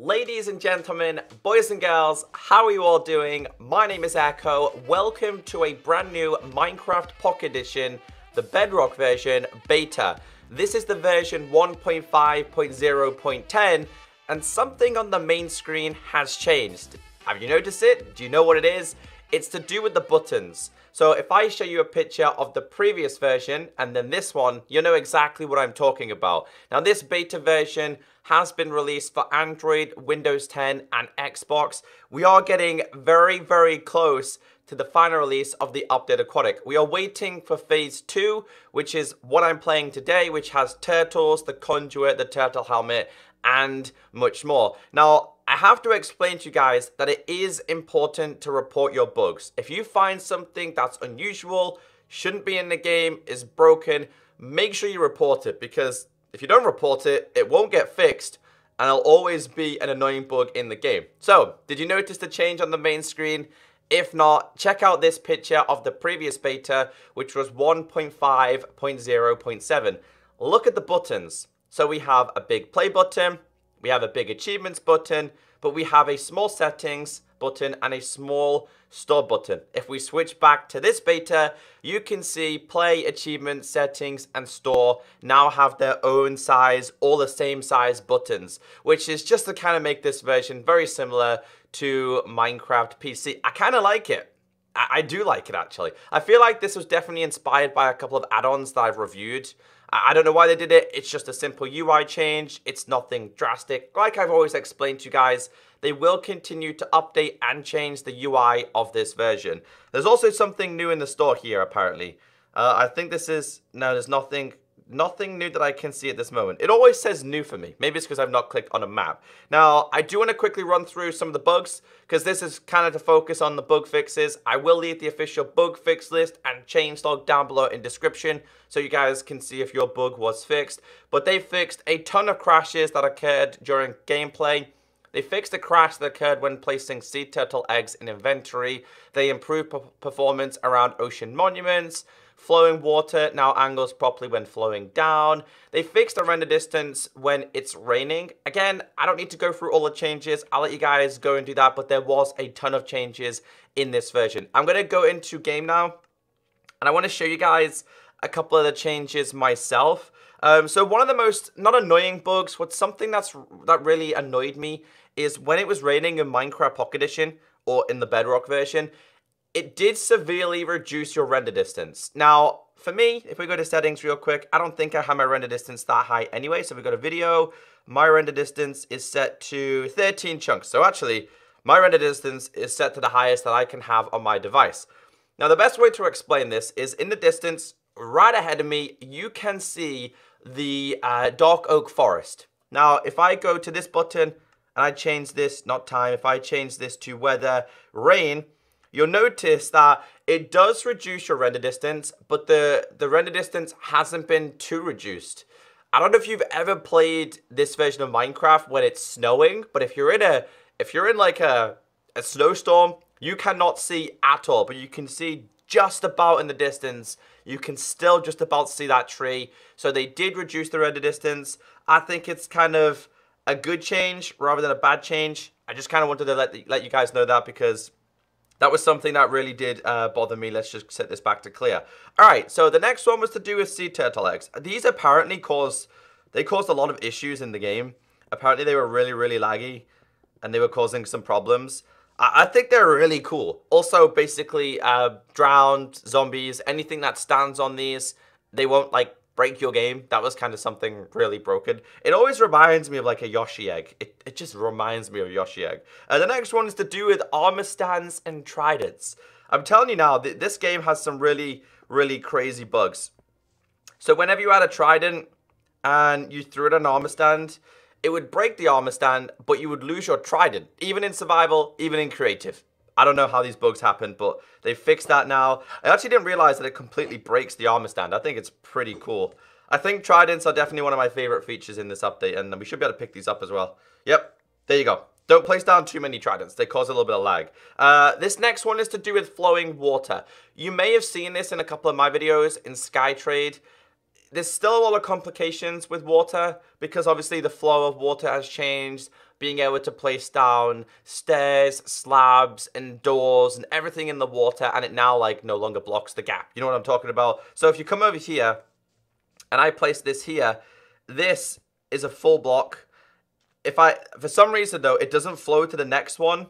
Ladies and gentlemen, boys and girls, how are you all doing? My name is Echo. Welcome to a brand new Minecraft Pocket Edition, the Bedrock version beta. This is the version 1.5.0.10, and something on the main screen has changed. Have you noticed it? Do you know what it is? It's to do with the buttons. So if I show you a picture of the previous version and then this one, you know exactly what I'm talking about. Now this beta version has been released for Android, Windows 10 and Xbox. We are getting very, very close to the final release of the update Aquatic. We are waiting for phase 2, which is what I'm playing today, which has turtles, the conduit, the turtle helmet, and much more. Now, I have to explain to you guys that it is important to report your bugs. If you find something that's unusual, shouldn't be in the game, is broken, make sure you report it, because if you don't report it, it won't get fixed and it'll always be an annoying bug in the game. So, did you notice the change on the main screen? If not, check out this picture of the previous beta, which was 1.5.0.7. Look at the buttons. So we have a big play button, we have a big achievements button, but we have a small settings button and a small store button. If we switch back to this beta, you can see play, achievement, settings, and store now have their own size, all the same size buttons, which is just to kind of make this version very similar to Minecraft PC. I kind of like it. I do like it, actually. I feel like this was definitely inspired by a couple of add-ons that I've reviewed. I don't know why they did it. It's just a simple UI change. It's nothing drastic. Like I've always explained to you guys, they will continue to update and change the UI of this version. There's also something new in the store here, apparently. I think this is... No, there's nothing new that I can see at this moment. It always says new for me. Maybe it's because I've not clicked on a map. Now, I do want to quickly run through some of the bugs, because this is kind of to focus on the bug fixes. I will leave the official bug fix list and changelog down below in description, so you guys can see if your bug was fixed. But they fixed a ton of crashes that occurred during gameplay. They fixed a crash that occurred when placing sea turtle eggs in inventory. They improved performance around ocean monuments. Flowing water now angles properly when flowing down. They fixed the render distance when it's raining. Again, I don't need to go through all the changes. I'll let you guys go and do that, but there was a ton of changes in this version. I'm going to go into game now, and I want to show you guys a couple of the changes myself. So one of the most, not annoying bugs, what's something that really annoyed me is when it was raining in Minecraft Pocket Edition, or in the Bedrock version, it did severely reduce your render distance. Now, for me, if we go to settings real quick, I don't think I have my render distance that high anyway. So if we go to video, my render distance is set to 13 chunks. So actually, my render distance is set to the highest that I can have on my device. Now, the best way to explain this is in the distance, right ahead of me, you can see the dark oak forest. Now, if I go to this button and I change this, not time, if I change this to weather, rain, you'll notice that it does reduce your render distance, but the render distance hasn't been too reduced. I don't know if you've ever played this version of Minecraft when it's snowing, but if you're in like a snowstorm, you cannot see at all, but you can see just about in the distance. You can still just about see that tree. So they did reduce the render distance. I think it's kind of a good change rather than a bad change. I just kind of wanted to let you guys know that, because that was something that really did bother me. Let's just set this back to clear. All right, so the next one was to do with sea turtle eggs. These apparently caused a lot of issues in the game. Apparently they were really, really laggy, and they were causing some problems. I think they're really cool. Also, basically, drowned, zombies, anything that stands on these, they won't, like, break your game. That was kind of something really broken. It always reminds me of like a Yoshi egg. It just reminds me of Yoshi egg. The next one is to do with armor stands and tridents. I'm telling you now, this game has some really, really crazy bugs. So whenever you had a trident and you threw it at an armor stand, it would break the armor stand, but you would lose your trident, even in survival, even in creative. I don't know how these bugs happen, but they fixed that now. I actually didn't realize that it completely breaks the armor stand. I think it's pretty cool. I think tridents are definitely one of my favorite features in this update, and we should be able to pick these up as well. Yep, there you go. Don't place down too many tridents. They cause a little bit of lag. This next one is to do with flowing water. You may have seen this in a couple of my videos in Skytrade. There's still a lot of complications with water because obviously the flow of water has changed. being able to place down stairs, slabs, and doors, and everything in the water, and it now, like, no longer blocks the gap. You know what I'm talking about? So if you come over here, and I place this here, this is a full block. If for some reason, though, it doesn't flow to the next one,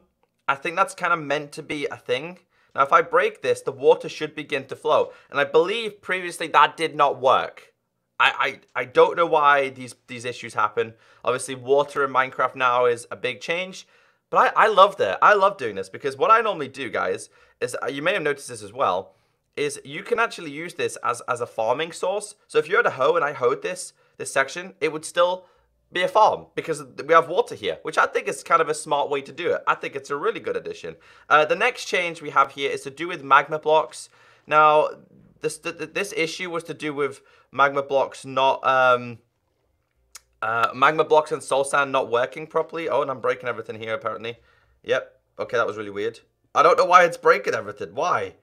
I think that's kind of meant to be a thing. Now, if I break this, the water should begin to flow. And I believe previously that did not work. I don't know why these issues happen. Obviously, water in Minecraft now is a big change. But I love that. I love doing this because what I normally do, guys, is you may have noticed this as well, is you can actually use this as a farming source. So if you had a hoe and I hoed this section, it would still be a farm because we have water here, which I think is kind of a smart way to do it. I think it's a really good addition. The next change we have here is to do with Magma Blocks. Now, this issue was to do with Magma Blocks not, Magma Blocks and Soul Sand not working properly. Oh, and I'm breaking everything here apparently. Yep. Okay, that was really weird. I don't know why it's breaking everything. Why?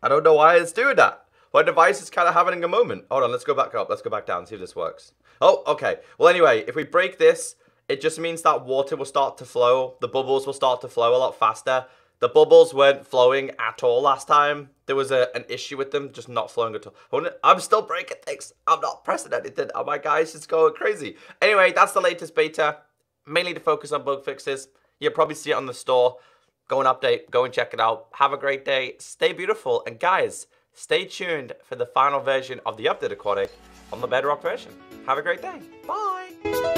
I don't know why it's doing that. My device is kind of having a moment. Hold on, let's go back up. Let's go back down, see if this works. Oh, okay. Well, anyway, if we break this, it just means that water will start to flow. The bubbles will start to flow a lot faster. The bubbles weren't flowing at all last time. There was an issue with them just not flowing at all. I'm still breaking things. I'm not pressing anything. Oh my God, it's just going crazy. Anyway, that's the latest beta. Mainly to focus on bug fixes. You'll probably see it on the store. Go and update. Go and check it out. Have a great day. Stay beautiful. And guys, stay tuned for the final version of the updated Aquatic on the Bedrock version. Have a great day. Bye.